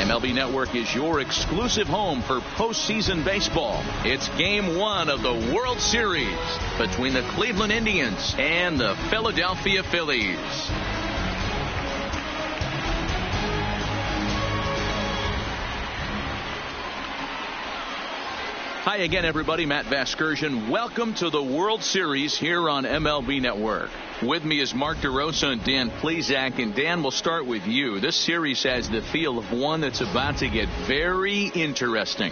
MLB Network is your exclusive home for postseason baseball. It's Game 1 of the World Series between the Cleveland Indians and the Philadelphia Phillies. Hi again, everybody. Matt Vasgersian. Welcome to the World Series here on MLB Network. With me is Mark DeRosa and Dan Plesac. And Dan, we'll start with you. This series has the feel of one that's about to get very interesting.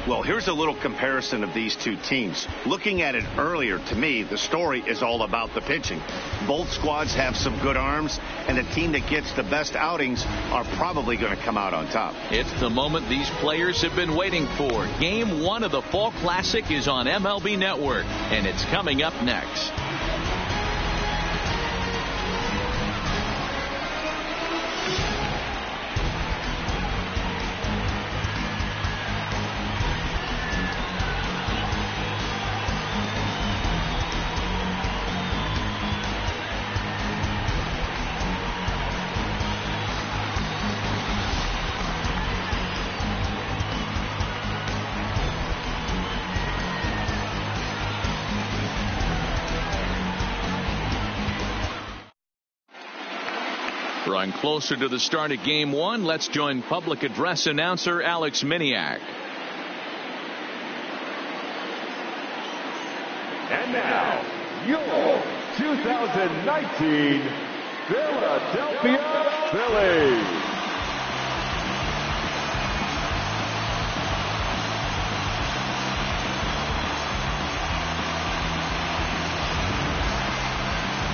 Well, here's a little comparison of these two teams. Looking at it earlier, to me, the story is all about the pitching. Both squads have some good arms, and the team that gets the best outings are probably going to come out on top. It's the moment these players have been waiting for. Game 1 of the Fall Classic is on MLB Network, and it's coming up next. Drawing closer to the start of Game 1, let's join public address announcer Alex Miniak. And now, your 2019 Philadelphia Phillies.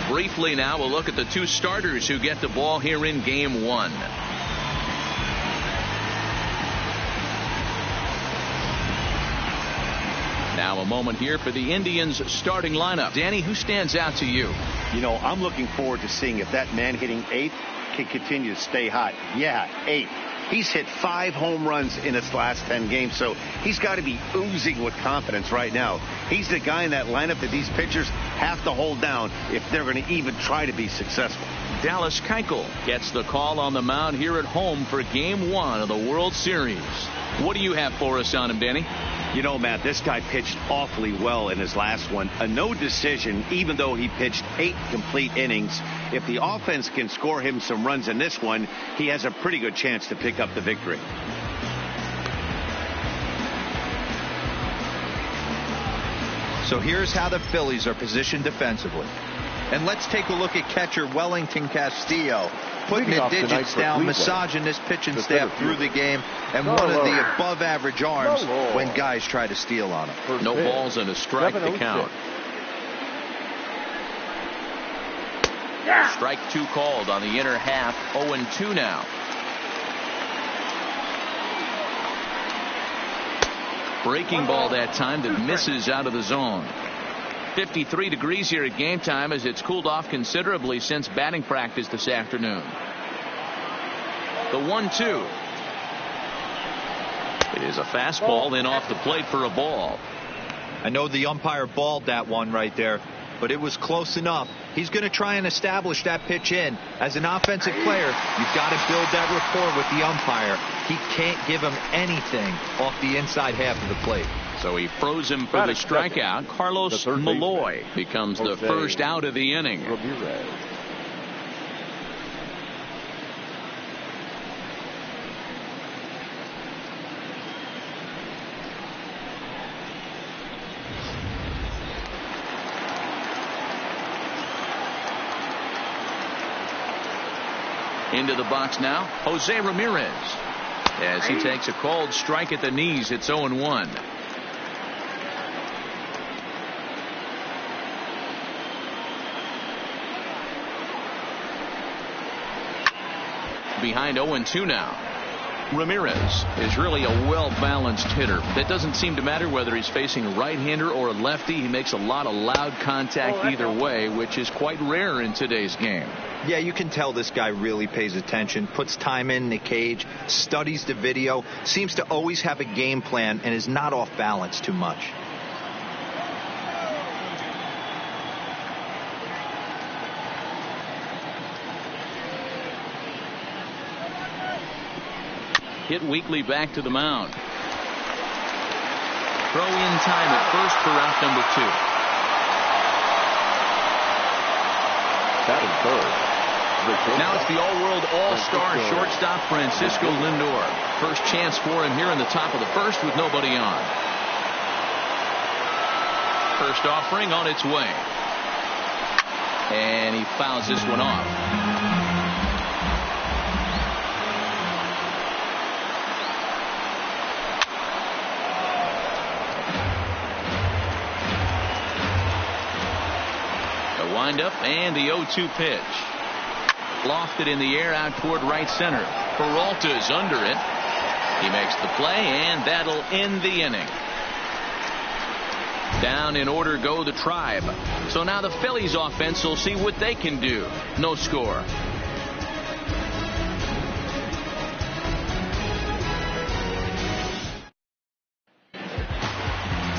Briefly now, we'll look at the two starters who get the ball here in Game 1. Now a moment here for the Indians starting lineup. Danny, who stands out to you? You know, I'm looking forward to seeing if that man hitting eighth can continue to stay hot. Yeah, eighth. He's hit 5 home runs in his last 10 games, so he's got to be oozing with confidence right now. He's the guy in that lineup that these pitchers have to hold down if they're going to even try to be successful. Dallas Keuchel gets the call on the mound here at home for Game 1 of the World Series. What do you have for us on him, Danny? You know, Matt, this guy pitched awfully well in his last one. A no decision, even though he pitched 8 complete innings. If the offense can score him some runs in this one, he has a pretty good chance to pick up the victory. So here's how the Phillies are positioned defensively. And let's take a look at catcher Wellington Castillo, putting the digits down, massaging this pitching staff through the game, and one of the above-average arms when guys try to steal on him. No balls and a strike to count. Strike 2 called on the inner half. 0-2 now. Breaking ball that time that misses out of the zone. 53 degrees here at game time as it's cooled off considerably since batting practice this afternoon. The 1-2. It is a fastball in off the plate for a ball. I know the umpire balled that one right there, but it was close enough. He's going to try and establish that pitch in. As an offensive player, you've got to build that rapport with the umpire. He can't give him anything off the inside half of the plate. So he froze him for the strikeout. Carlos Malloy becomes the first out of the inning. Into the box now, Jose Ramirez. As he takes a called strike at the knees, it's 0-1. Behind 0-2 now. Ramirez is really a well-balanced hitter. That doesn't seem to matter whether he's facing a right-hander or a lefty. He makes a lot of loud contact either way, which is quite rare in today's game. Yeah, you can tell this guy really pays attention, puts time in the cage, studies the video, seems to always have a game plan, and is not off balance too much. hit weakly back to the mound. Throw in time at first for out number 2. Batting third. Now it's the all-world all-star shortstop Francisco Lindor. First chance for him here in the top of the first with nobody on. First offering on its way. And he fouls this one off. The windup and the 0-2 pitch. Lofted in the air out toward right center. Peralta's under it. He makes the play, and that'll end the inning. Down in order go the Tribe. So now the Phillies offense will see what they can do. No score.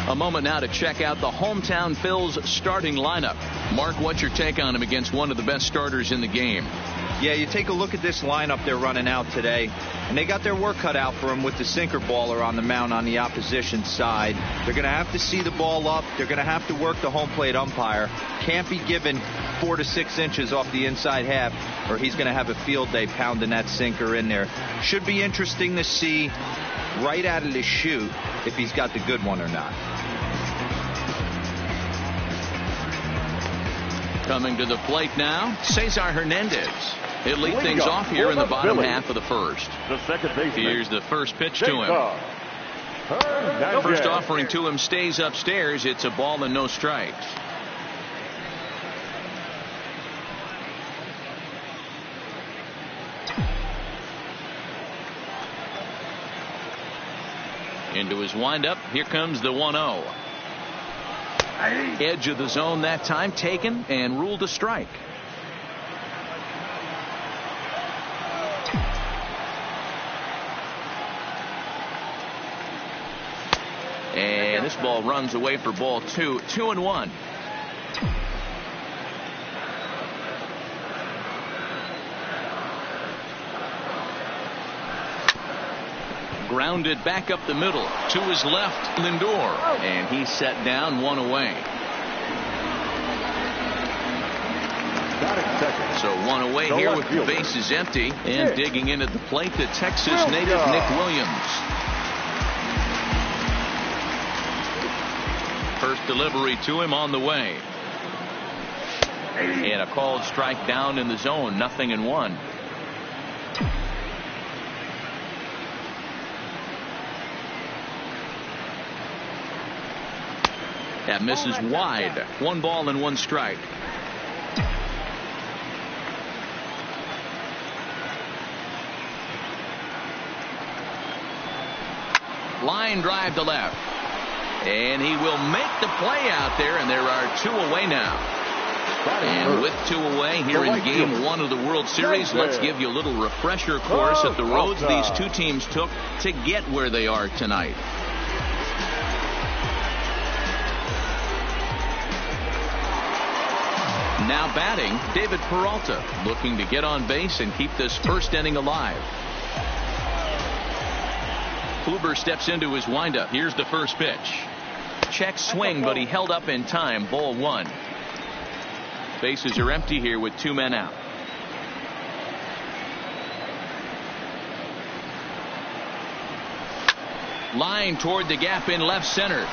A moment now to check out the hometown Phils starting lineup. Mark, what's your take on him against one of the best starters in the game? Yeah, you take a look at this lineup they're running out today, and they got their work cut out for them with the sinker baller on the mound on the opposition side. They're going to have to see the ball up. They're going to have to work the home plate umpire. Can't be given 4 to 6 inches off the inside half, or he's going to have a field day pounding that sinker in there. Should be interesting to see right out of the chute if he's got the good one or not. Coming to the plate now, Cesar Hernandez. He'll lead things off here in the bottom half of the first. The second baseman. Here's the first pitch to him. First offering to him stays upstairs. It's a ball and no strikes. Into his windup. Here comes the 1-0. Edge of the zone that time taken and ruled a strike. And this ball runs away for ball 2. 2-1. Grounded back up the middle to his left, Lindor, and he's set down, 1 away. So 1 away here with the bases empty, and digging in at the plate, the Texas native Nick Williams. First delivery to him on the way, and a called strike down in the zone. 0-1. That misses wide. 1 ball and 1 strike. Line drive to left. And he will make the play out there, and there are 2 away now. And with 2 away here in game 1 of the World Series, let's give you a little refresher course at the roads these 2 teams took to get where they are tonight. Now batting, David Peralta, looking to get on base and keep this first inning alive. Kluber steps into his windup. Here's the first pitch. Check swing, but he held up in time. Ball 1. Bases are empty here with 2 men out. Line toward the gap in left center.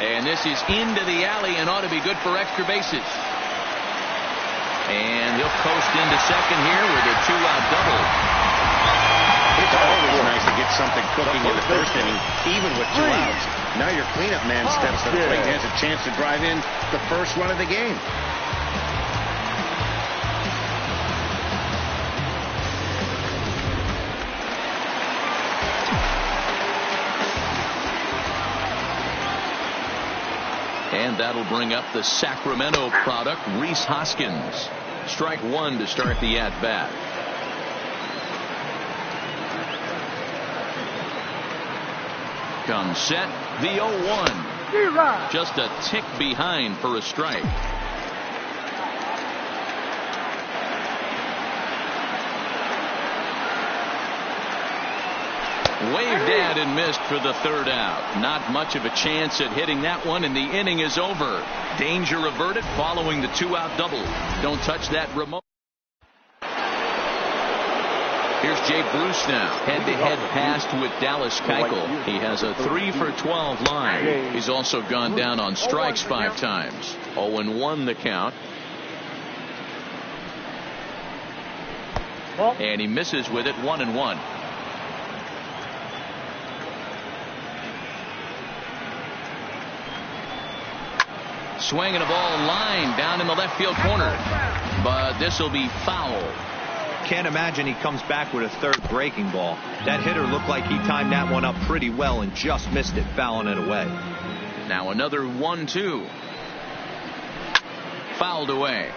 And this is into the alley and ought to be good for extra bases. And he'll coast into second here with a 2-out double. It's always nice to get something cooking in the first inning, even with 2 outs. Now your cleanup man steps to the plate and has a chance to drive in the first run of the game. And that'll bring up the Sacramento product, Rhys Hoskins. Strike 1 to start the at-bat. Comes set, the 0-1. Just a tick behind for a strike. Waved at and missed for the third out. Not much of a chance at hitting that one, and the inning is over. Danger averted following the 2-out double. Don't touch that remote. Here's Jay Bruce now. Head-to-head pass with Dallas Keuchel. He has a 3-for-12 line. He's also gone down on strikes 5 times. 0-1 the count. And he misses with it, 1-1. Swinging a ball line down in the left field corner. But this will be foul. Can't imagine he comes back with a third breaking ball. That hitter looked like he timed that one up pretty well and just missed it, fouling it away. Now another 1-2. Fouled away.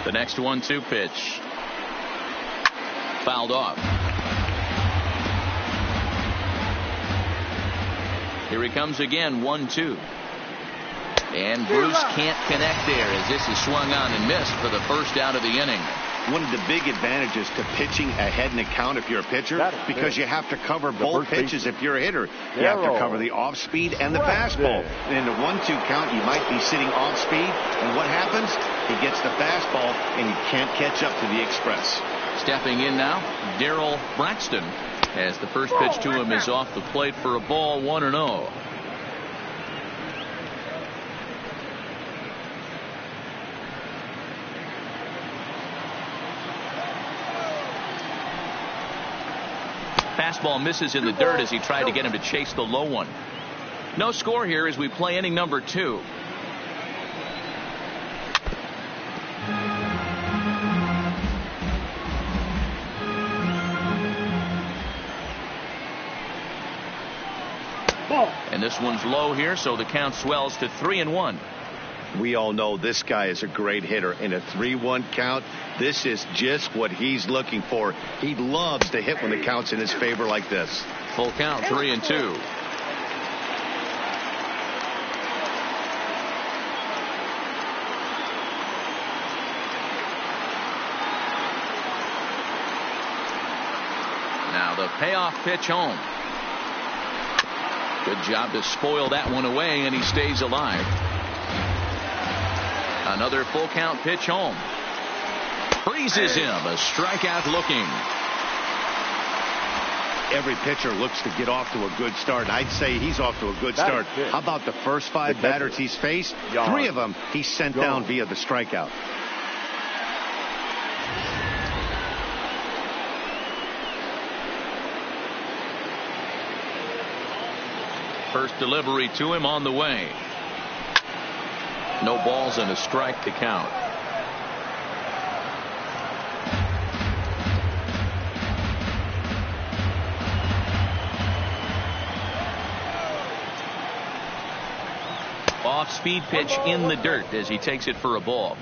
The next 1-2 pitch. Fouled off. Here he comes again, 1-2. And Bruce can't connect there as this is swung on and missed for the first out of the inning. One of the big advantages to pitching ahead in the count if you're a pitcher, because you have to cover both pitches if you're a hitter. You have to cover the off speed and the fastball. And in the 1-2 count, you might be sitting off speed. And what happens? He gets the fastball and he can't catch up to the express. Stepping in now, Darryl Braxton, as the first pitch to him is off the plate for a ball, 1-0. Fastball misses in the dirt as he tried to get him to chase the low one. No score here as we play inning number 2. And this one's low here, so the count swells to 3-1. We all know this guy is a great hitter. In a 3-1 count, this is just what he's looking for. He loves to hit when the count's in his favor like this. Full count, 3-2. Now the payoff pitch home. Good job to spoil that one away, and he stays alive. Another full count pitch home. Freezes him. A strikeout looking. Every pitcher looks to get off to a good start. I'd say he's off to a good start. How about the first 5 batters he's faced? 3 of them he sent down via the strikeout. First delivery to him on the way. No balls and a strike to count. Off speed pitch in the dirt as he takes it for a ball.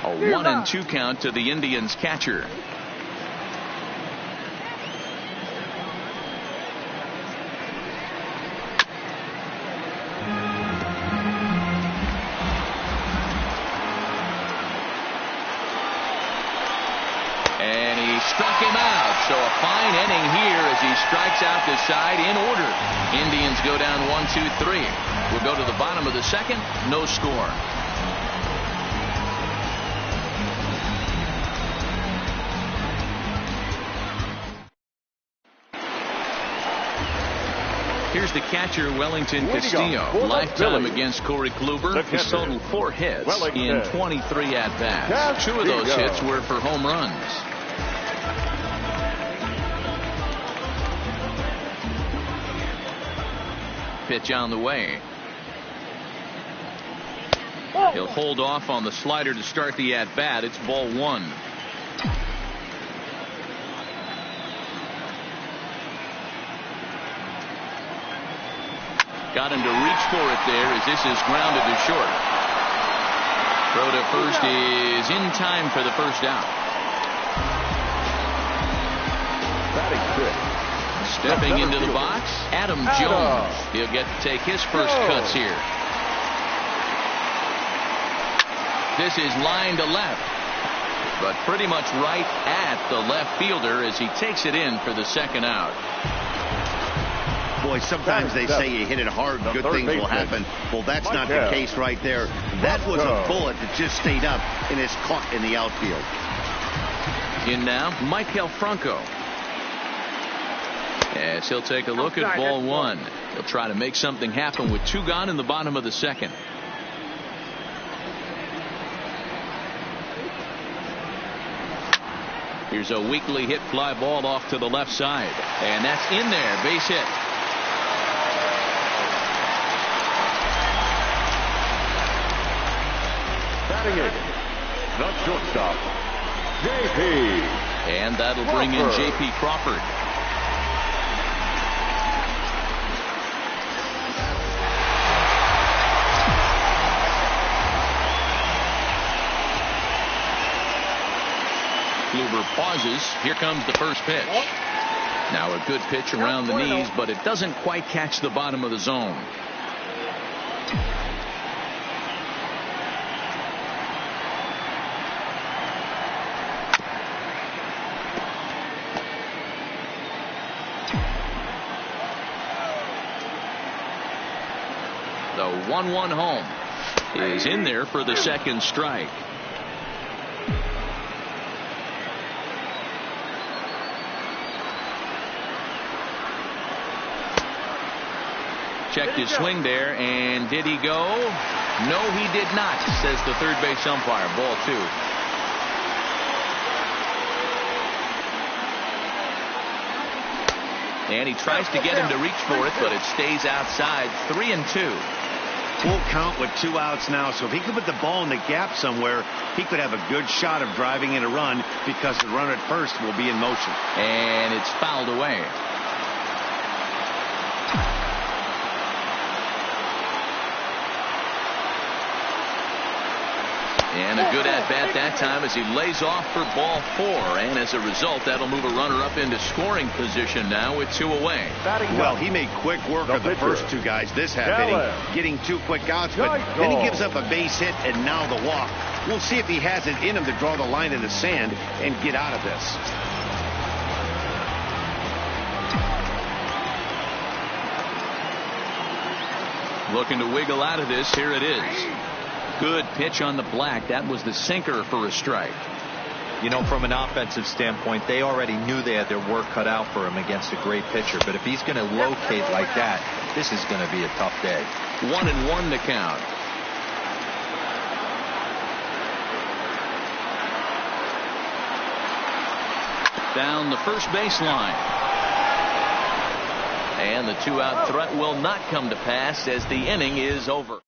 A 1-2 count to the Indians catcher. And he struck him out. So a fine inning here as he strikes out the side in order. Indians go down 1-2-3. We'll go to the bottom of the second. No score. Here's the catcher, Wellington Castillo. Lifetime against Corey Kluber. He's totaled 4 hits in 23 at-bats. 2 of those hits were for home runs. Pitch on the way. He'll hold off on the slider to start the at-bat. It's ball 1. Got him to reach for it there as this is grounded to short. Throw to first is in time for the first out. Stepping into the box, Adam Jones. He'll get to take his first cuts here. This is line to left, but pretty much right at the left fielder as he takes it in for the second out. Boy, sometimes they say you hit it hard, good things will happen. Well, that's not the case right there. That was a bullet that just stayed up and is caught in the outfield. In now, Maikel Franco. As he'll take a look at ball one. He'll try to make something happen with 2 gone in the bottom of the second. Here's a weakly hit fly ball off to the left side. And that's in there. Base hit. Batting it, the shortstop, J.P. And that'll bring in J.P. Crawford. Kluber pauses. Here comes the first pitch. Now a good pitch around the knees, but it doesn't quite catch the bottom of the zone. The 1-1 home is in there for the second strike. Checked his swing there, and did he go? No, he did not, says the third base umpire. Ball 2. And he tries to get him to reach for it, but it stays outside. 3-2. Full count with 2 outs now, so if he could put the ball in the gap somewhere, he could have a good shot of driving in a run because the runner at first will be in motion. And it's fouled away. And a good at-bat that time as he lays off for ball 4. And as a result, that'll move a runner up into scoring position now with 2 away. Well, he made quick work of the first 2 guys this half inning, getting 2 quick outs, but then he gives up a base hit and now the walk. We'll see if he has it in him to draw the line in the sand and get out of this. Looking to wiggle out of this. Here it is. Good pitch on the black. That was the sinker for a strike. You know, from an offensive standpoint, they already knew they had their work cut out for him against a great pitcher. But if he's going to locate like that, this is going to be a tough day. 1-1 to count. Down the first baseline. And the 2-out threat will not come to pass as the inning is over.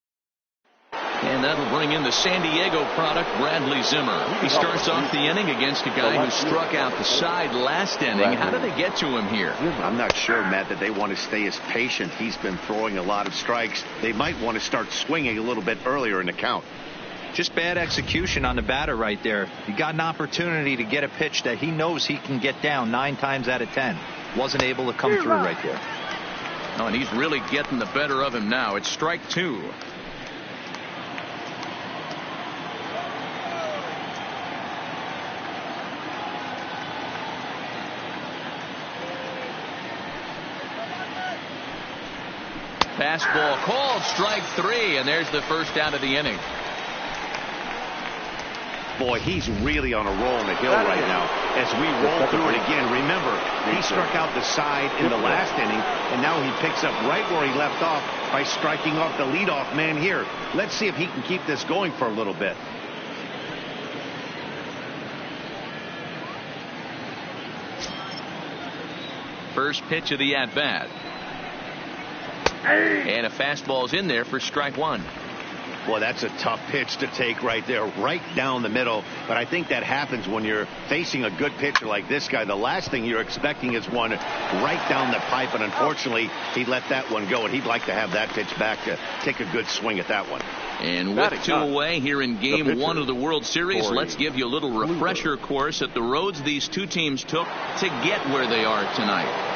And that'll bring in the San Diego product, Bradley Zimmer. He starts off the inning against a guy who struck out the side last inning. How did they get to him here? I'm not sure, Matt, that they want to stay as patient. He's been throwing a lot of strikes. They might want to start swinging a little bit earlier in the count. Just bad execution on the batter right there. He got an opportunity to get a pitch that he knows he can get down 9 times out of 10. Wasn't able to come through right there. Oh, and he's really getting the better of him now. It's strike 2. Fastball called, strike 3, and there's the first out of the inning. Boy, he's really on a roll in the hill right now. As we roll through it again, remember, he struck out the side in the last inning, and now he picks up right where he left off by striking off the leadoff man here. Let's see if he can keep this going for a little bit. First pitch of the at-bat. And a fastball's in there for strike 1. Boy, that's a tough pitch to take right there, right down the middle. But I think that happens when you're facing a good pitcher like this guy. The last thing you're expecting is one right down the pipe, and unfortunately, he let that one go, and he'd like to have that pitch back to take a good swing at that one. And with 2 away here in Game 1 of the World Series, let's give you a little refresher course at the roads these 2 teams took to get where they are tonight.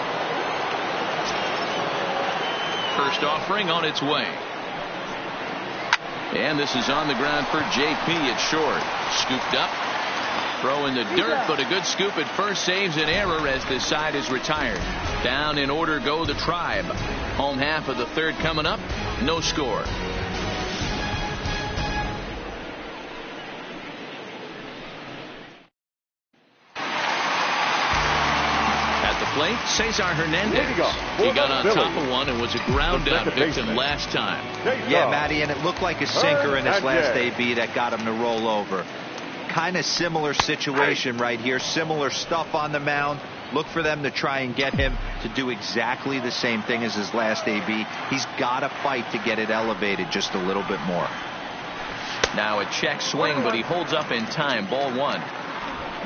First offering on its way. And this is on the ground for JP. It's short. Scooped up. Throw in the dirt, but a good scoop at first saves an error as this side is retired. Down in order go the Tribe. Home half of the third coming up. No score. At the plate, Cesar Hernandez. He got on top of one and was a ground out victim last time. Yeah, Matty, and it looked like a sinker in his last AB that got him to roll over. Kind of similar situation right here. Similar stuff on the mound. Look for them to try and get him to do exactly the same thing as his last AB. He's got to fight to get it elevated just a little bit more. Now a check swing, but he holds up in time. Ball one.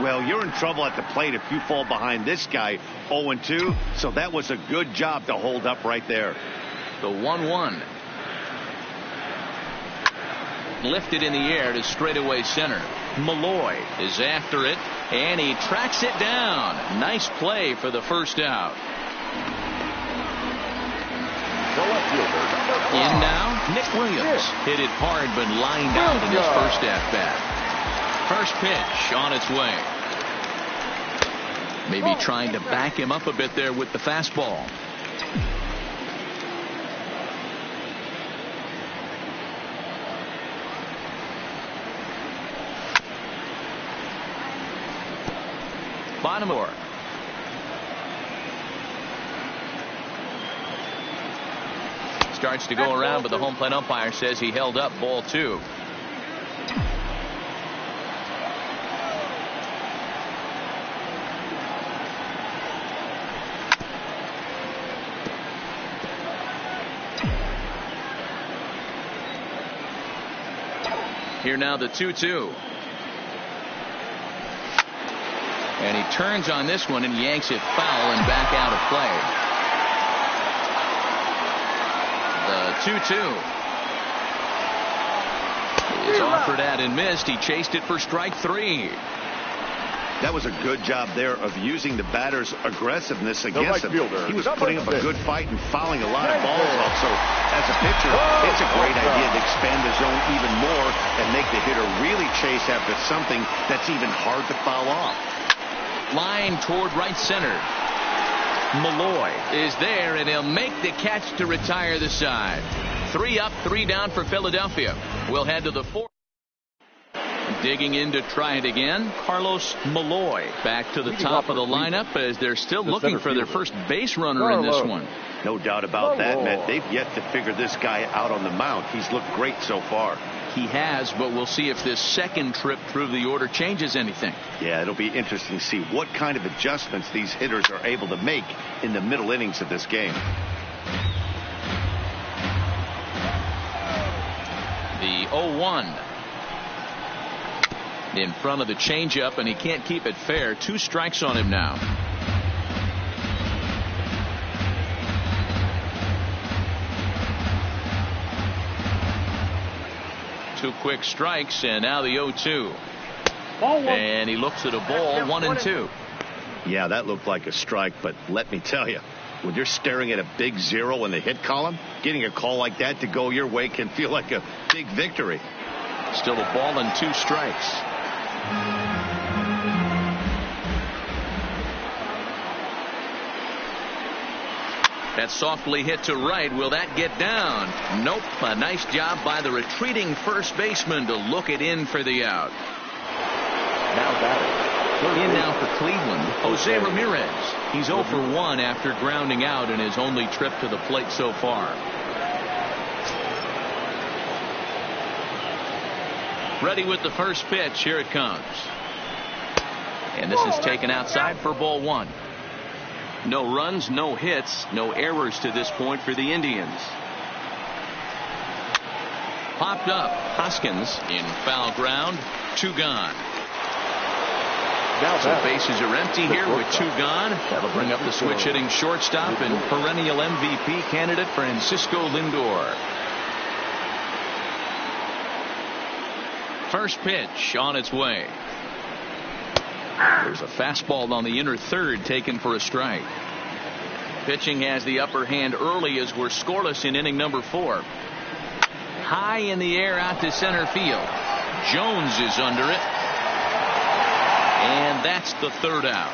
Well, you're in trouble at the plate if you fall behind this guy 0-2. So that was a good job to hold up right there. The 1-1. Lifted in the air to straightaway center. Malloy is after it, and he tracks it down. Nice play for the first out. In now, Nick Williams. Hit it hard, but lined out in his first at-bat. First pitch on its way. Maybe trying to back him up a bit there with the fastball. Bottom or starts to go around, but the home plate umpire says he held up. Ball two. Here now the 2-2. And he turns on this one and yanks it foul and back out of play. The 2-2 is offered at and missed. He chased it for strike three. That was a good job there of using the batter's aggressiveness against him. He was putting up a good fight and fouling a lot of balls off. So as a pitcher, it's a great idea to expand the zone even more and make the hitter really chase after something that's even hard to foul off. Line toward right center. Malloy is there, and he'll make the catch to retire the side. 3 up, 3 down for Philadelphia. We'll head to the fourth. Digging in to try it again, Carlos Malloy back to the top of the lineup as they're still looking for their first base runner in this one. No doubt about that, Matt. They've yet to figure this guy out on the mound. He's looked great so far. He has, but we'll see if this second trip through the order changes anything. Yeah, it'll be interesting to see what kind of adjustments these hitters are able to make in the middle innings of this game. The 0-1 in front of the changeup, and he can't keep it fair. 2 strikes on him now. Two quick strikes, and now the 0-2. And he looks at a ball, 1-2. Yeah, that looked like a strike, but let me tell you, when you're staring at a big 0 in the hit column, getting a call like that to go your way can feel like a big victory. Still a ball and 2 strikes. That's softly hit to right. Will that get down? Nope. A nice job by the retreating first baseman to look it in for the out. Now batting. In now for Cleveland, Jose Ramirez. He's 0 for 1 after grounding out in his only trip to the plate so far. Ready with the first pitch. Here it comes. And this is taken outside for ball 1. No runs, no hits, no errors to this point for the Indians. Popped up. Hoskins in foul ground. 2 gone. So bases are empty here with 2 gone. That'll bring up the switch hitting shortstop and perennial MVP candidate Francisco Lindor. First pitch on its way. There's a fastball on the inner third taken for a strike. Pitching has the upper hand early as we're scoreless in inning number 4. high in the air out to center field. Jones is under it. And that's the third out.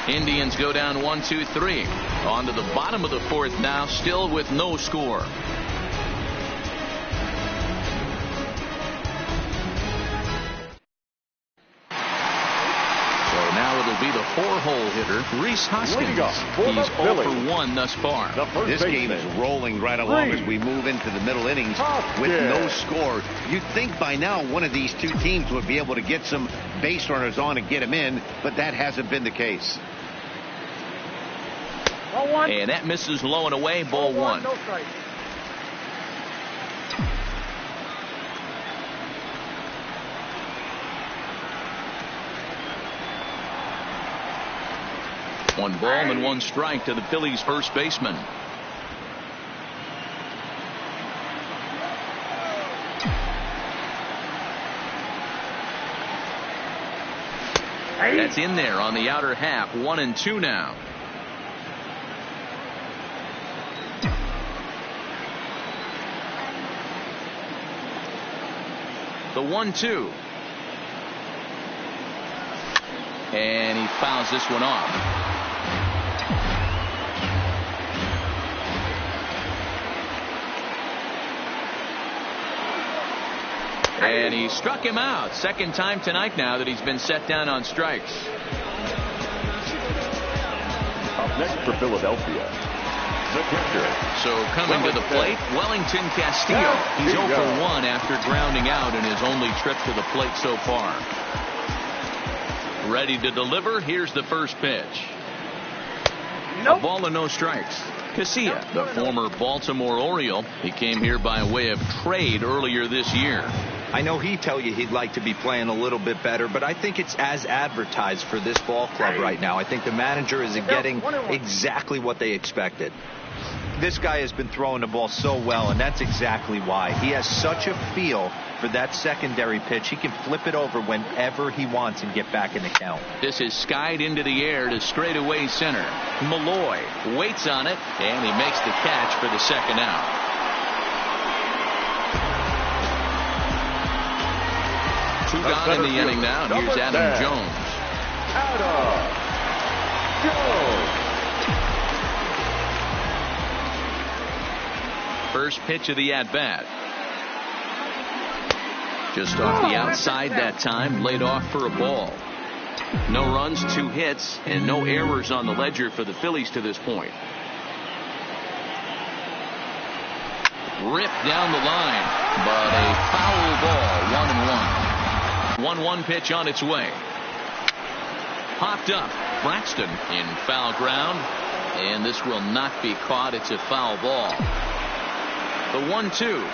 Indians go down 1-2-3. On to the bottom of the fourth now, still with no score. Be the four-hole hitter, Rhys Hoskins. He's 0 for 1 thus far. This game is rolling right along as we move into the middle innings with no score. You'd think by now one of these two teams would be able to get some base runners on and get them in, but that hasn't been the case. And that misses low and away, ball one. No strike. One ball and one strike to the Phillies first baseman. That's in there on the outer half. 1-2 now. The 1-2. And he fouls this one off. And he struck him out. Second time tonight now that he's been set down on strikes. Up next for Philadelphia, the catcher. So coming to the plate, Wellington Castillo. He's 0 for 1 after grounding out in his only trip to the plate so far. Ready to deliver. Here's the first pitch. A ball and no strikes. Casilla, the former Baltimore Oriole. He came here by way of trade earlier this year. I know he'd tell you he'd like to be playing a little bit better, but I think it's as advertised for this ball club right now. I think the manager is getting exactly what they expected. This guy has been throwing the ball so well, and that's exactly why. He has such a feel for that secondary pitch. He can flip it over whenever he wants and get back in the count. This is skied into the air to straightaway center. Malloy waits on it, and he makes the catch for the second out. Two gone in the inning now, and here's Adam Jones. First pitch of the at-bat. Just off the outside that time, laid off for a ball. No runs, 2 hits, and no errors on the ledger for the Phillies to this point. Ripped down the line, but a foul ball, 1-1. 1-1 pitch on its way. Popped up. Braxton in foul ground, and this will not be caught. It's a foul ball. The 1-2.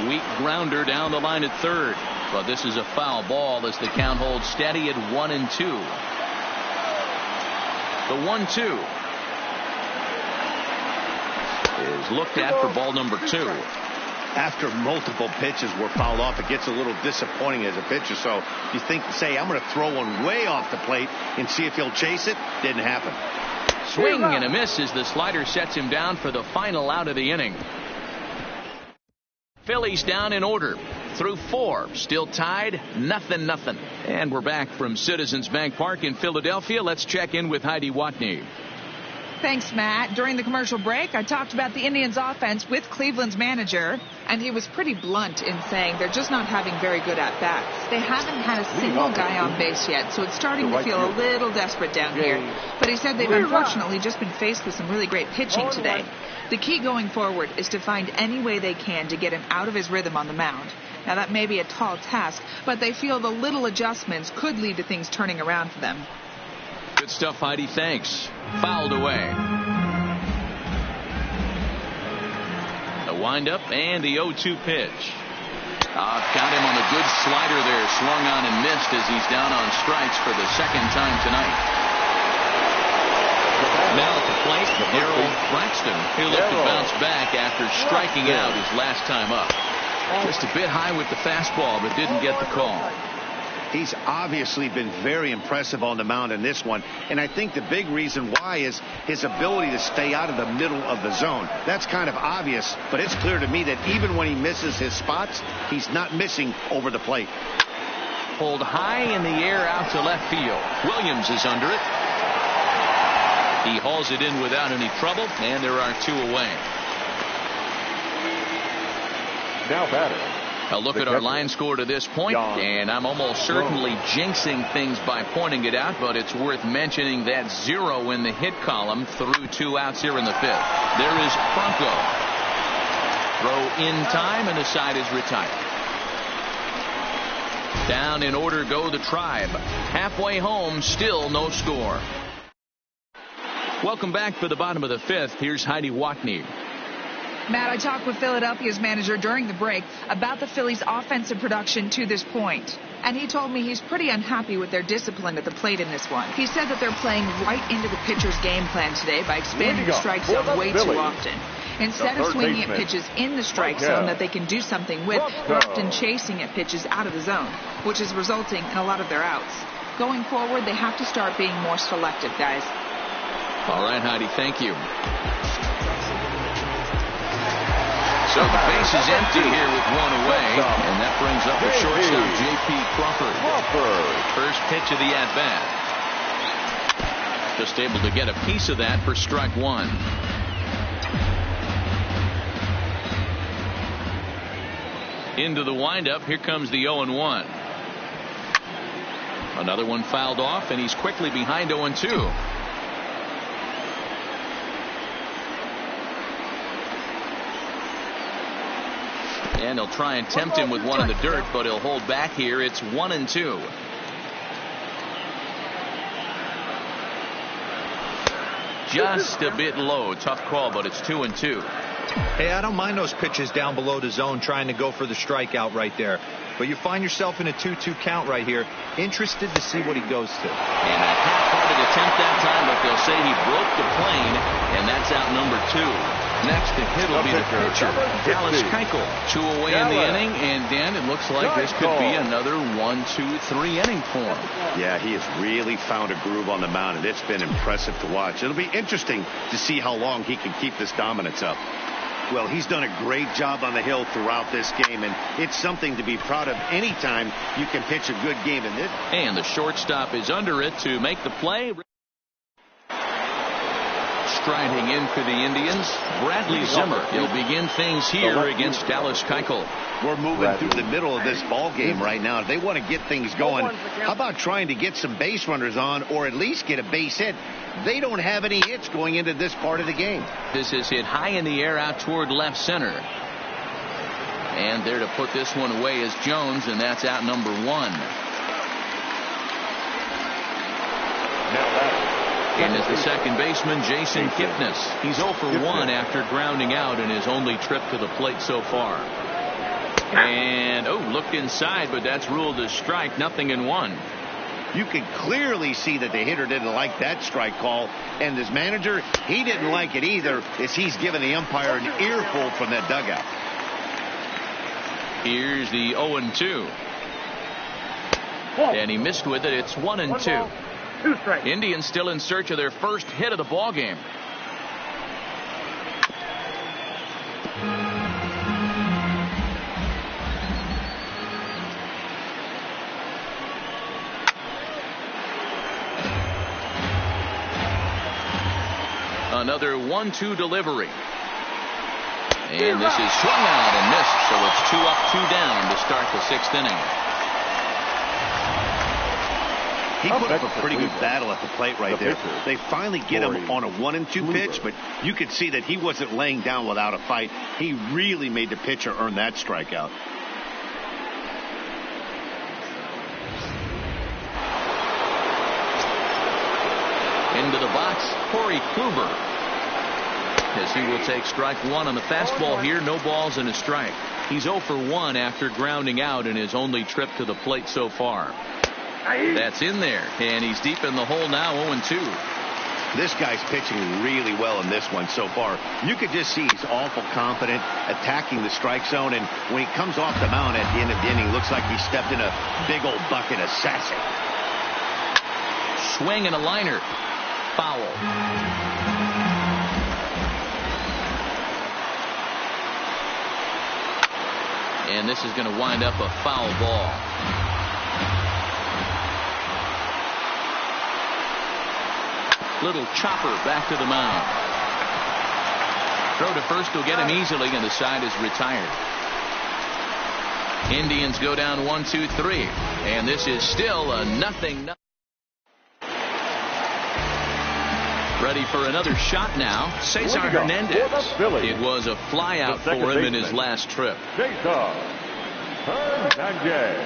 Weak grounder down the line at third, but this is a foul ball as the count holds steady at 1-2. The 1-2 is looked at for ball number 2. After multiple pitches were fouled off, it gets a little disappointing as a pitcher. So you think, say, I'm going to throw one way off the plate and see if he'll chase it. Didn't happen. Swing and a miss as the slider sets him down for the final out of the inning. Phillies down in order through 4, still tied 0-0. And we're back from Citizens Bank Park in Philadelphia. Let's check in with Heidi Watney. Thanks, Matt. During the commercial break, I talked about the Indians' offense with Cleveland's manager, and he was pretty blunt in saying they're just not having very good at-bats. They haven't had a single guy on base yet, so it's starting to feel a little desperate down here. But he said they've unfortunately just been faced with some really great pitching today. The key going forward is to find any way they can to get him out of his rhythm on the mound. Now, that may be a tall task, but they feel the little adjustments could lead to things turning around for them. Good stuff, Heidi. Thanks. Fouled away. The windup and the 0-2 pitch. Got him on a good slider there. Swung on and missed as he's down on strikes for the second time tonight. Now at the plate, Harold Braxton. He'll look to bounce back after striking out his last time up. Just a bit high with the fastball, but didn't get the call. He's obviously been very impressive on the mound in this one, and I think the big reason why is his ability to stay out of the middle of the zone. That's kind of obvious, but it's clear to me that even when he misses his spots, he's not missing over the plate. Pulled high in the air out to left field. Williams is under it. He hauls it in without any trouble, and there are 2 away. Now batter. A look at our line score to this point, and I'm almost certainly jinxing things by pointing it out, but it's worth mentioning that 0 in the hit column through 2 outs here in the 5th. There is Franco. Throw in time, and the side is retired. Down in order go the Tribe. Halfway home, still no score. Welcome back for the bottom of the 5th. Here's Heidi Watney. Matt, I talked with Philadelphia's manager during the break about the Phillies' offensive production to this point. And he told me he's pretty unhappy with their discipline at the plate in this one. He said that they're playing right into the pitcher's game plan today by expanding the strike zone way too often. Instead of swinging at pitches in the strike zone that they can do something with, they're often chasing at pitches out of the zone, which is resulting in a lot of their outs. Going forward, they have to start being more selective, guys. All right, Heidi, thank you. So the base is empty here with 1 away, and that brings up the shortstop, J.P. Crawford. First pitch of the at-bat. Just able to get a piece of that for strike 1. Into the windup. Here comes the 0-1. Another one fouled off, and he's quickly behind 0-2. And he'll try and tempt him with one in the dirt, but he'll hold back here. It's 1-2. Just a bit low. Tough call, but it's 2-2. Hey, I don't mind those pitches down below the zone trying to go for the strikeout right there. But you find yourself in a 2-2 count right here. Interested to see what he goes to. And a half-hearted attempt that time, but they'll say he broke the plane, and that's out number 2. Next to hit will be the pitcher, Dallas Keuchel. 2 away in the inning, and Dan, it looks like this could be another 1-2-3 inning for him. Yeah, he has really found a groove on the mound, and it's been impressive to watch. It'll be interesting to see how long he can keep this dominance up. Well, he's done a great job on the hill throughout this game, and it's something to be proud of anytime you can pitch a good game in it. And the shortstop is under it to make the play. Striding in for the Indians, Bradley Zimmer. He'll begin things here against Dallas Keuchel. We're moving through the middle of this ball game right now. They want to get things going. How about trying to get some base runners on, or at least get a base hit? They don't have any hits going into this part of the game. This is hit high in the air out toward left center. And there to put this one away is Jones, and that's out number 1. In is the second baseman, Jason Kipnis. He's 0 for 1 after grounding out in his only trip to the plate so far. And, looked inside, but that's ruled a strike, 0-1. You can clearly see that the hitter didn't like that strike call, and his manager, he didn't like it either, as he's given the umpire an earful from that dugout. Here's the 0-2. And he missed with it. It's 1-2. Indians still in search of their first hit of the ball game. Another 1-2 delivery. And this is swung out and missed, so it's 2 up, 2 down to start the 6th inning. He put up a pretty good battle at the plate right there. They finally get him on a 1-2 pitch, but you could see that he wasn't laying down without a fight. He really made the pitcher earn that strikeout. Into the box, Corey Kluber. As he will take strike 1 on the fastball here. No balls and a strike. He's 0 for 1 after grounding out in his only trip to the plate so far. That's in there, and he's deep in the hole now, 0-2. This guy's pitching really well in this one so far. You could just see he's awful confident attacking the strike zone, and when he comes off the mound at the end of the inning, looks like he stepped in a big old bucket of sassy. Swing and a liner. Foul. And this is going to wind up a foul ball. Little chopper back to the mound. Throw to first will get him easily, and the side is retired. Indians go down 1-2-3, and this is still a 0-0. Ready for another shot now. Cesar Hernandez. It was a flyout for him in his last trip.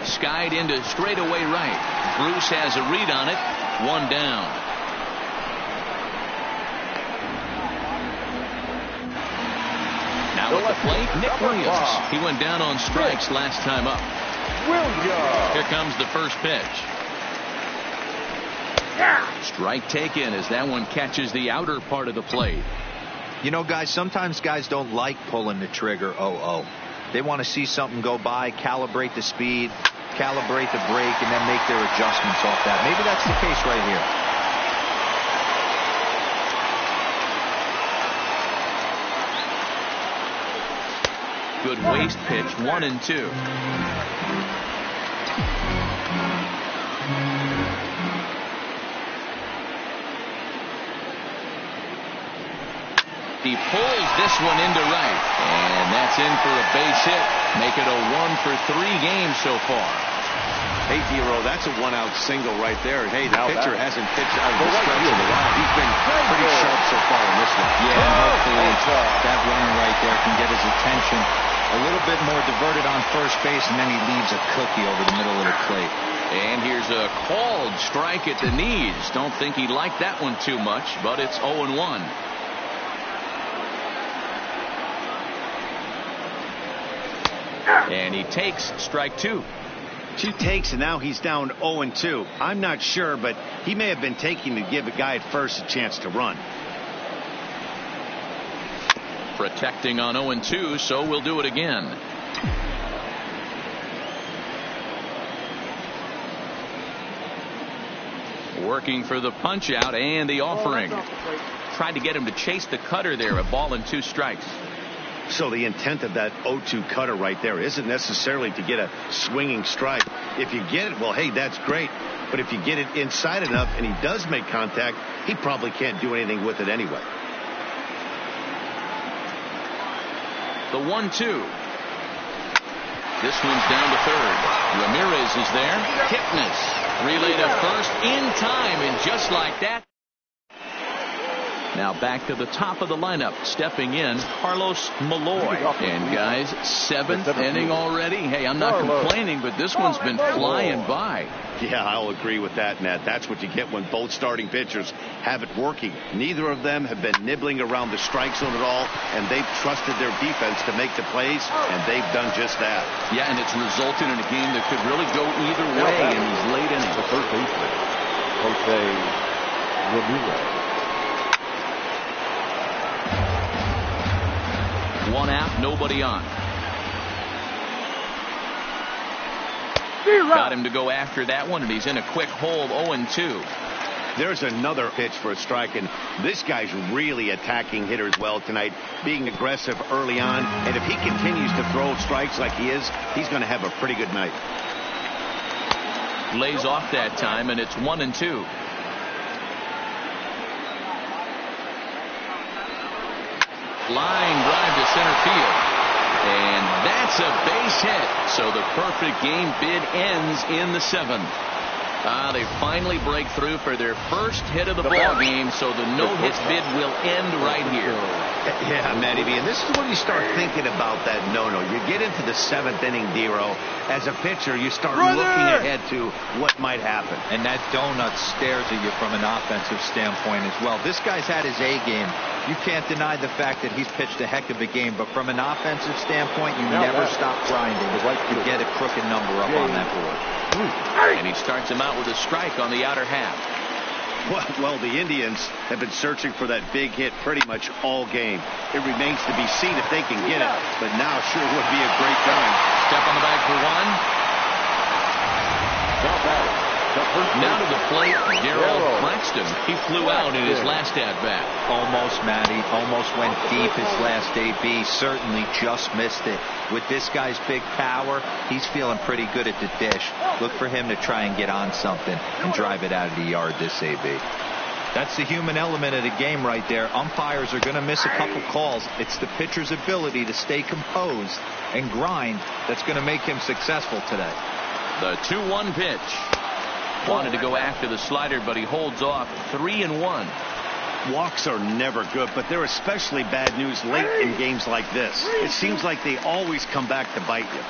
Skied into straightaway right. Bruce has a read on it. One down. Now at the plate, Nick Williams. He went down on strikes last time up. Here comes the first pitch. Strike taken as that one catches the outer part of the plate. You know, guys, sometimes guys don't like pulling the trigger. They want to see something go by, calibrate the speed, calibrate the brake, and then make their adjustments off that. Maybe that's the case right here. Good waist pitch, 1-2. He pulls this one into right, and that's in for a base hit. Make it a 1-for-3 game so far. Hey, Dero, that's a one-out single right there. Hey, the pitcher hasn't pitched out of the stretch in a while. He's been pretty sharp so far in this one. Yeah, and hopefully that runner right there can get his attention a little bit more diverted on first base, and then he leaves a cookie over the middle of the plate. And here's a called strike at the knees. Don't think he liked that one too much, but it's 0-1. And he takes strike two. 2 takes, and now he's down 0-2. I'm not sure, but he may have been taking to give a guy at first a chance to run. Protecting on 0-2, so we'll do it again. Working for the punch out and the offering. Tried to get him to chase the cutter there. A ball and 2 strikes. So the intent of that 0-2 cutter right there isn't necessarily to get a swinging strike. If you get it, well, hey, that's great. But if you get it inside enough and he does make contact, he probably can't do anything with it anyway. The 1-2. This one's down to third. Ramirez is there. Kipnis relay to first in time, and just like that. Now back to the top of the lineup, stepping in, Carlos Malloy. And guys, 7th inning already. Hey, I'm not complaining, but this one's been flying by. Yeah, I'll agree with that, Matt. That's what you get when both starting pitchers have it working. Neither of them have been nibbling around the strike zone at all, and they've trusted their defense to make the plays, and they've done just that. Yeah, and it's resulted in a game that could really go either way in these late innings. The third baseman, Jose Ramirez. 1 out, nobody on. Got him to go after that one, and he's in a quick hold, 0-2. There's another pitch for a strike, and this guy's really attacking hitters well tonight, being aggressive early on, and if he continues to throw strikes like he is, he's going to have a pretty good night. Lays off that time, and it's 1-2. Line drive to center field, and that's a base hit. So the perfect game bid ends in the 7th. They finally break through for their first hit of the ball game, so the no-hit bid will end right here. Yeah, Matty B, and this is when you start thinking about that no-no. You get into the 7th inning, Dero. As a pitcher, you start looking ahead to what might happen. And that donut stares at you from an offensive standpoint as well. This guy's had his A game. You can't deny the fact that he's pitched a heck of a game, but from an offensive standpoint, you never stop grinding to get a crooked number up on that board. And he starts him out with a strike on the outer half. Well, the Indians have been searching for that big hit pretty much all game. It remains to be seen if they can get it, but now sure would be a great time. Step on the bag for one. Now to the plate, Darryl Claxton. He flew out in his last at-bat. Almost, Matty. Almost went deep his last AB. Certainly just missed it. With this guy's big power, he's feeling pretty good at the dish. Look for him to try and get on something and drive it out of the yard this AB. That's the human element of the game right there. Umpires are going to miss a couple calls. It's the pitcher's ability to stay composed and grind that's going to make him successful today. The 2-1 pitch. Wanted to go after the slider, but he holds off. 3-1. Walks are never good, but they're especially bad news late in games like this. It seems like they always come back to bite you.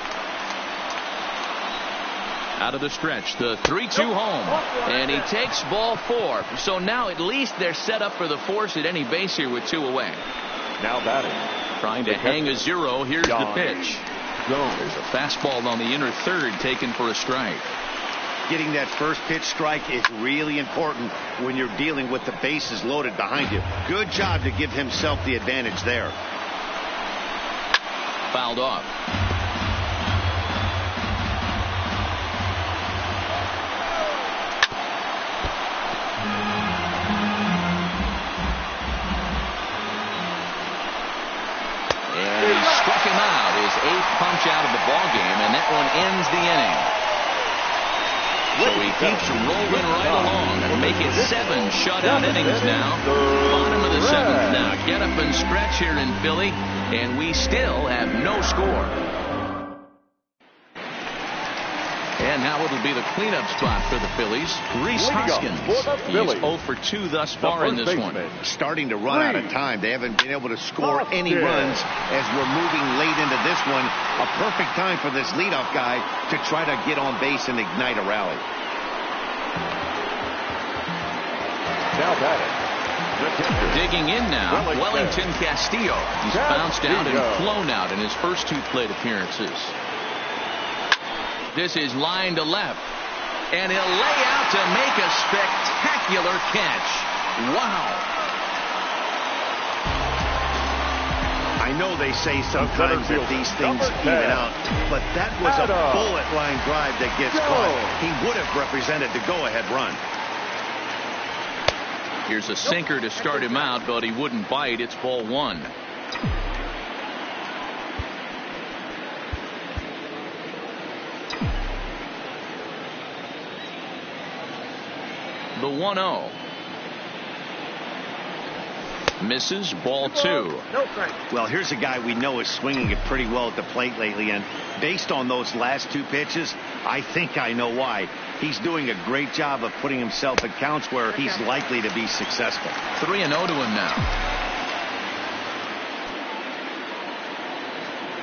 Out of the stretch, the 3-2 home, and he takes ball 4. So now at least they're set up for the force at any base here with 2 away. Now batting. Trying to hang a 0. Here's the pitch. There's a fastball on the inner third taken for a strike. Getting that first pitch strike is really important when you're dealing with the bases loaded behind you. Good job to give himself the advantage there. Fouled off. And he struck him out, his 8th punch out of the ballgame, and that one ends the inning. So he keeps rolling right along and make it 7 shutout innings now. Bottom of the 7th now. Get up and stretch here in Philly, and we still have no score. And now it'll be the cleanup spot for the Phillies. Rhys Hoskins. He's 0 for 2 thus far in this one. Starting to run out of time. They haven't been able to score any runs as we're moving late into this one. A perfect time for this leadoff guy to try to get on base and ignite a rally. Now batting. Digging in now, Wellington Castillo. He's bounced out and flown out in his first 2 plate appearances. This is line to left, and he'll lay out to make a spectacular catch. Wow. I know they say sometimes that these things even out, but that was a bullet line drive that gets caught. He would have represented the go-ahead run. Here's a sinker to start him out, but he wouldn't bite. It's ball 1. The 1-0. Misses, ball 2. Well, here's a guy we know is swinging it pretty well at the plate lately, and based on those last 2 pitches, I think I know why. He's doing a great job of putting himself at counts where he's likely to be successful. 3-0 to him now.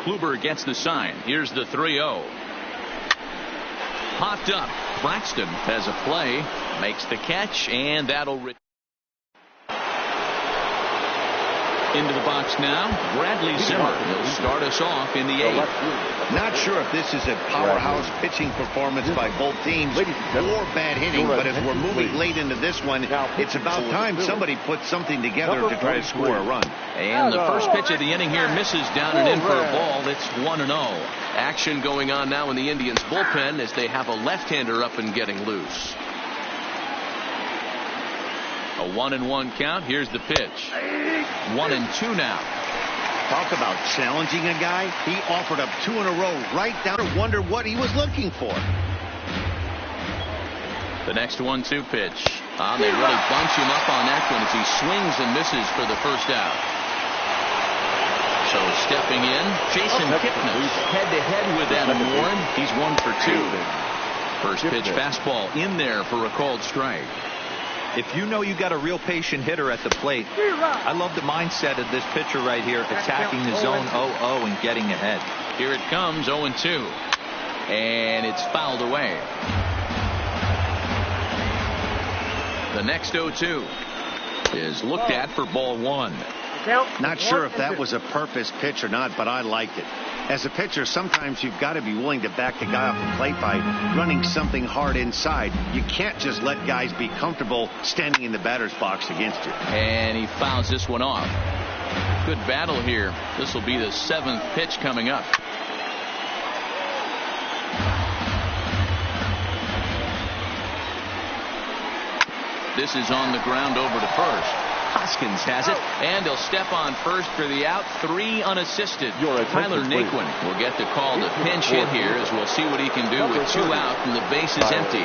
Kluber gets the sign. Here's the 3-0. Popped up. Claxton has a play, makes the catch, and that'll into the box now. Bradley Zimmer will start us off in the 8th. Not sure if this is a powerhouse pitching performance by both teams or bad hitting, but as we're moving late into this one, it's about time somebody puts something together to try to score a run. And the first pitch of the inning here misses down and in for a ball. It's 1-0. Action going on now in the Indians bullpen as they have a left-hander up and getting loose. A 1-1 count. Here's the pitch. 1-2 now. Talk about challenging a guy. He offered up 2 in a row right down to wonder what he was looking for. The next 1-2 pitch. They really bunch him up on that one as he swings and misses for the first out. So stepping in, Jason Kipnis head-to-head with Adam Warren. He's 1 for 2. First pitch fastball in there for a called strike. If you know you got a real patient hitter at the plate, I love the mindset of this pitcher right here, attacking the zone 0-0 and getting ahead. Here it comes, 0-2. And it's fouled away. The next 0-2 is looked at for ball 1. Not sure if that was a purpose pitch or not, but I liked it. As a pitcher, sometimes you've got to be willing to back the guy off the plate by running something hard inside. You can't just let guys be comfortable standing in the batter's box against you. And he fouls this one off. Good battle here. This will be the 7th pitch coming up. This is on the ground over to first. Hoskins has it, and he'll step on first for the out. 3 unassisted. Tyler Naquin will get the call to pinch hit here, as we'll see what he can do with 2 out and the base is empty.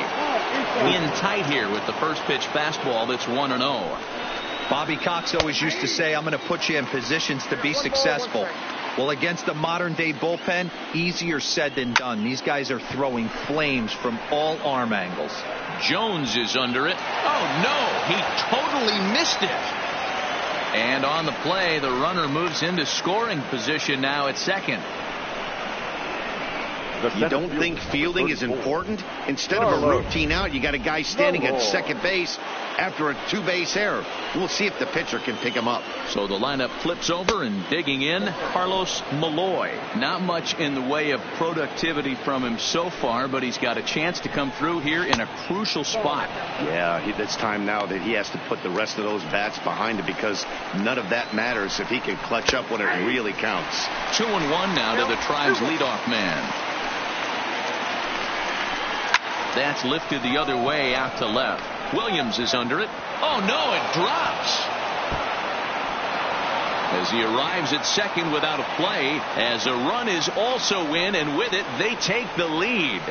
In tight here with the first pitch fastball that's 1-0. Bobby Cox always used to say, I'm going to put you in positions to be successful. Well, against the modern-day bullpen, easier said than done. These guys are throwing flames from all arm angles. Jones is under it. Oh, no, he totally missed it. And on the play, the runner moves into scoring position now at second. You don't think fielding is important? Instead of a routine out, you got a guy standing at second base after a 2-base error. We'll see if the pitcher can pick him up. So the lineup flips over, and digging in, Carlos Malloy. Not much in the way of productivity from him so far, but he's got a chance to come through here in a crucial spot. Yeah, it's time now that he has to put the rest of those bats behind him, because none of that matters if he can clutch up when it really counts. 2-1 now to the Tribe's leadoff man. That's lifted the other way out to left. Williams is under it. Oh, no, it drops. As he arrives at second without a play, as a run is also in, and with it, they take the lead.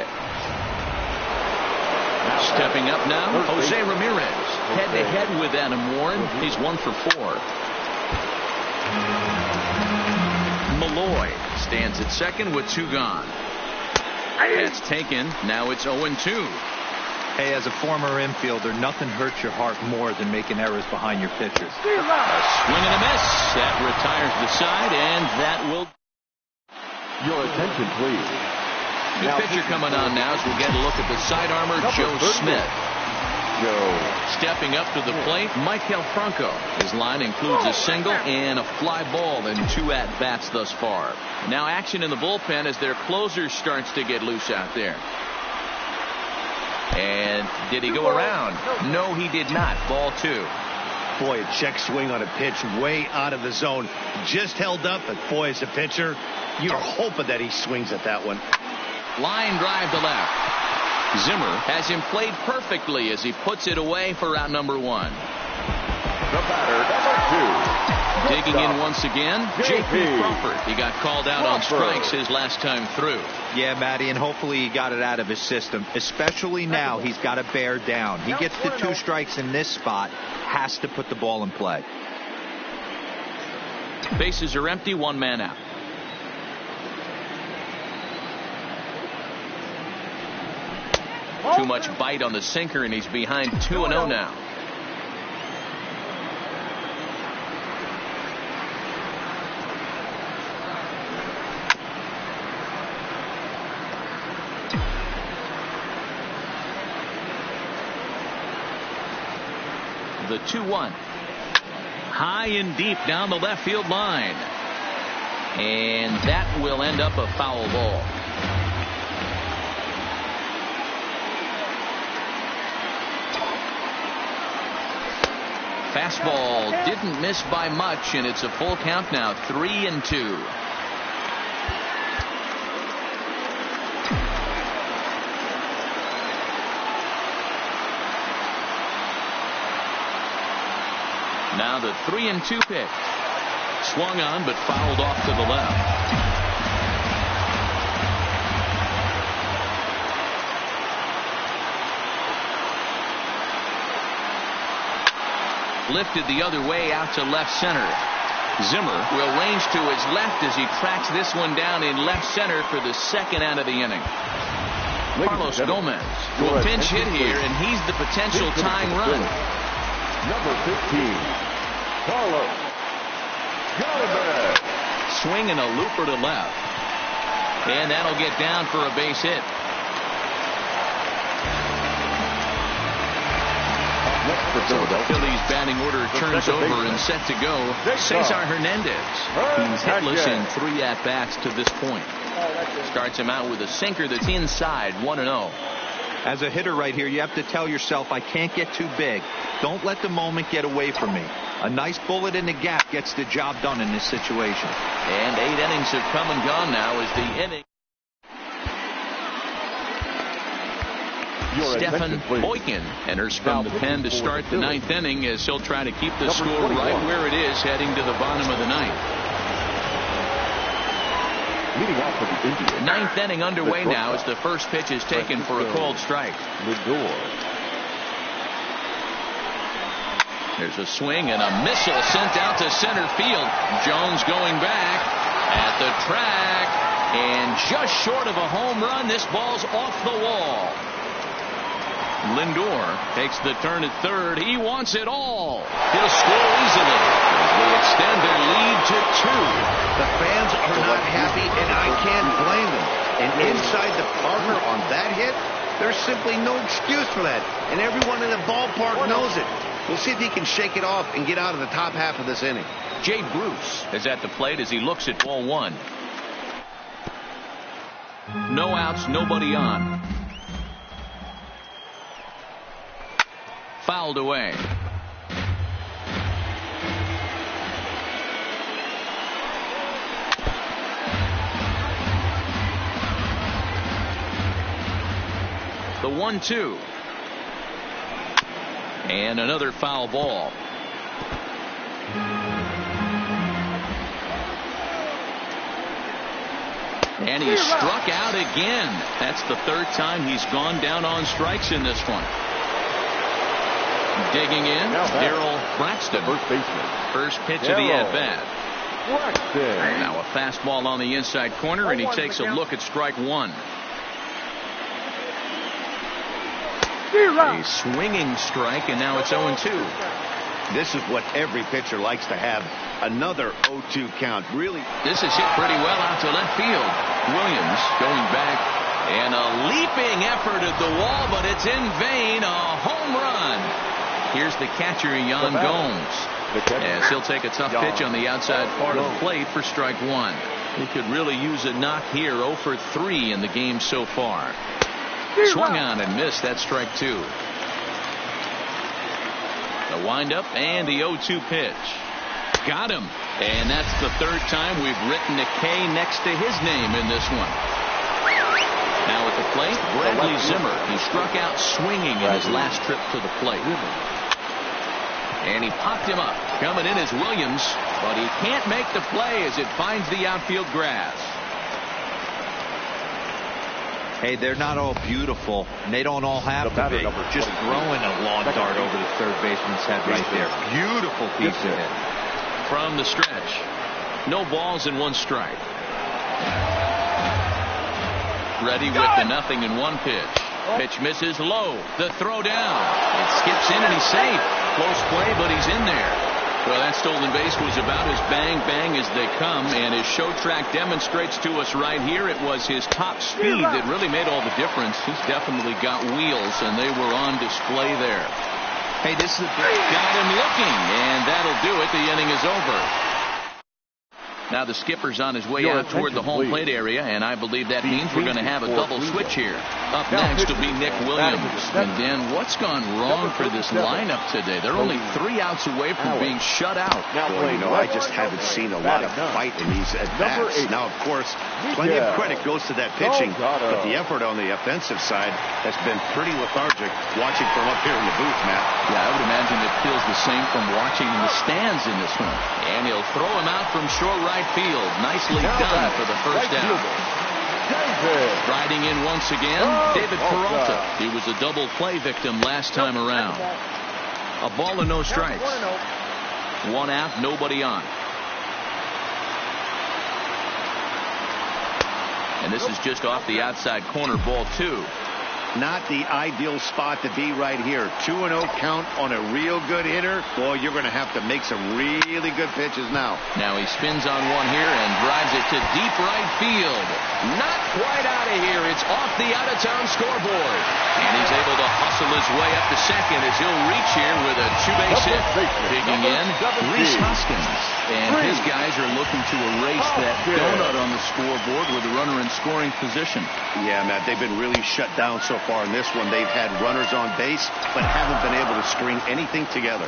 Stepping up now, Jose Ramirez. Head-to-head with Adam Warren. He's 1 for 4. Malloy stands at second with 2 gone. That's taken. Now it's 0-2. Hey, as a former infielder, nothing hurts your heart more than making errors behind your pitchers. A swing and a miss. That retires the side, and that will. Your attention, please. New pitcher coming on now as we'll get a look at the side armor, Joe Smith. Stepping up to the plate, Maikel Franco. His line includes a single and a fly ball in 2 at-bats thus far. Now action in the bullpen as their closer starts to get loose out there. And did he go around? No, he did not. Ball 2. Boy, a check swing on a pitch way out of the zone. Just held up, but boy, as a pitcher, you're hoping that he swings at that one. Line drive to left. Zimmer has him played perfectly as he puts it away for out number 1. The batter, number 2. Digging in once again, J.P. Crawford. He got called out on strikes his last time through. Yeah, Matty, and hopefully he got it out of his system. Especially now, he's got to bear down. He gets the 2 strikes in this spot, has to put the ball in play. Bases are empty, 1 man out. Too much bite on the sinker, and he's behind 2-0 now. The 2-1. High and deep down the left field line. And that will end up a foul ball. Fastball didn't miss by much, and it's a full count now, 3-2. Now the 3-2 pitch. Swung on, but fouled off to the left. Lifted the other way out to left center. Zimmer will range to his left as he tracks this one down in left center for the 2nd out of the inning. Carlos Gomez will pinch hit here, and he's the potential tying run. Number 15, Carlos Gomez. Swing and a looper to left. And that'll get down for a base hit. So the Phillies batting order turns over and set to go. Cesar Hernandez. He's hitless in 3 at-bats to this point. Starts him out with a sinker that's inside, 1-0. As a hitter right here, you have to tell yourself, I can't get too big. Don't let the moment get away from me. A nice bullet in the gap gets the job done in this situation. And 8 innings have come and gone now as the inning. Stephen Boykin enters from the pen to start the 9th inning as he'll try to keep the score right where it is heading to the bottom of the 9th. Leading off for the Indians. 9th inning underway now as the first pitch is taken for a called strike. There's a swing and a missile sent out to center field. Jones going back at the track and just short of a home run. This ball's off the wall. Lindor takes the turn at third. He wants it all. He'll score easily as they extend their lead to 2. The fans are not happy, and I can't blame them. And inside the Parker on that hit, there's simply no excuse for that. And everyone in the ballpark knows it. We'll see if he can shake it off and get out of the top half of this inning. Jay Bruce is at the plate as he looks at ball 1. No outs, nobody on. Fouled away. The 1-2. And another foul ball. And he's struck out again. That's the 3rd time he's gone down on strikes in this one. Digging in, Darryl Braxton. First pitch of the at-bat. Now a fastball on the inside corner, and he takes a look at strike 1. A swinging strike, and now it's 0-2. This is what every pitcher likes to have. Another 0-2 count. Really, this is hit pretty well out to left field. Williams going back, and a leaping effort at the wall, but it's in vain. A home run. Here's the catcher, Yan Gomes, as he'll take a tough pitch on the outside part of the plate for strike 1. He could really use a knock here. 0 for 3 in the game so far. Swung on and missed. That's strike 2. The windup and the 0-2 pitch. Got him. And that's the 3rd time we've written a K next to his name in this one. Now at the plate, Bradley Zimmer. He struck out swinging in his last trip to the plate. And he popped him up. Coming in is Williams, but he can't make the play as it finds the outfield grass. Hey, they're not all beautiful, and they don't all have to be. Just throwing a lawn dart over the third baseman's head right there. Beautiful piece of hit. From the stretch. No balls and 1 strike. Ready with the 0-1 pitch. Pitch misses low. The throw down. It skips in and he's safe. Close play, but he's in there. Well, that stolen base was about as bang as they come, and his show track demonstrates to us right here it was his top speed that really made all the difference. He's definitely got wheels, and they were on display there. Hey, this is got him looking, and that'll do it. The inning is over. Now the skipper's on his way out toward the home plate area, and I believe that means we're going to have a double switch here. Up next will be Nick Williams. And Dan, what's gone wrong for this lineup today? They're only 3 outs away from being shut out. Well, you know, I just haven't seen a lot of fight in these at-bats. Now, of course, plenty of credit goes to that pitching, but the effort on the offensive side has been pretty lethargic watching from up here in the booth, Matt. Yeah, I would imagine it feels the same from watching in the stands in this one. And he'll throw him out from short right field. Nicely done for the first out. Riding in once again, David Peralta. He was a double play victim last time around. A ball and no strikes. 1 out, nobody on. And this is just off the outside corner, ball 2. Not the ideal spot to be right here. 2-0 count on a real good hitter. Boy, you're going to have to make some really good pitches now. Now he spins on one here and drives it to deep right field. Not quite out of here. It's off the out-of-town scoreboard. And he's able to hustle his way up to second as he'll reach here with a two-base hit. Digging in, Rhys Hoskins. And his guys are looking to erase that donut on the scoreboard with a runner in scoring position. Yeah, Matt, they've been really shut down so far in this one. They've had runners on base, but haven't been able to string anything together.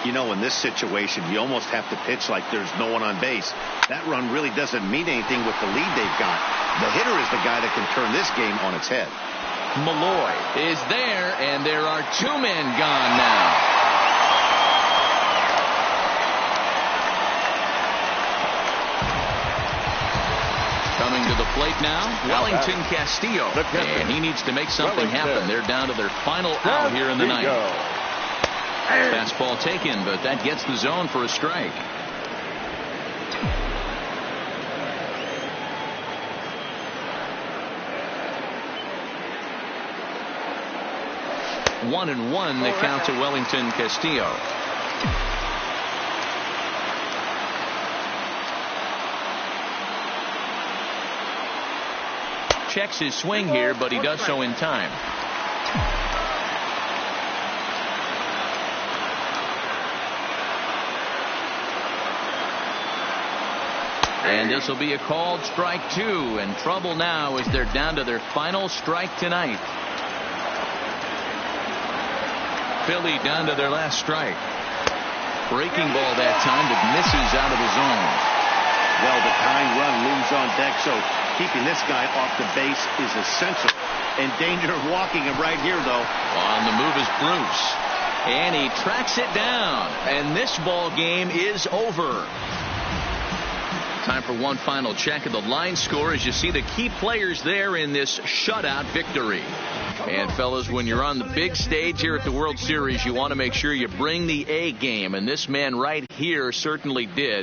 You know, in this situation, you almost have to pitch like there's no one on base. That run really doesn't mean anything with the lead they've got. The hitter is the guy that can turn this game on its head. Malloy is there, and there are two men gone now. Coming to the plate now, Wellington Castillo. And he needs to make something happen. They're down to their final out here in the ninth. Fastball taken, but that gets the zone for a strike. One and one, the count to Wellington Castillo. Checks his swing here, but he does so in time. And this will be a called strike two, and trouble now as they're down to their final strike tonight. Philly down to their last strike. Breaking ball that time, but misses out of the zone. Well, the tying run looms on deck, so keeping this guy off the base is essential. In danger of walking him right here, though. On the move is Bruce. And he tracks it down. And this ball game is over. Time for one final check of the line score as you see the key players there in this shutout victory. And fellas, when you're on the big stage here at the World Series, you want to make sure you bring the A game. And this man right here certainly did.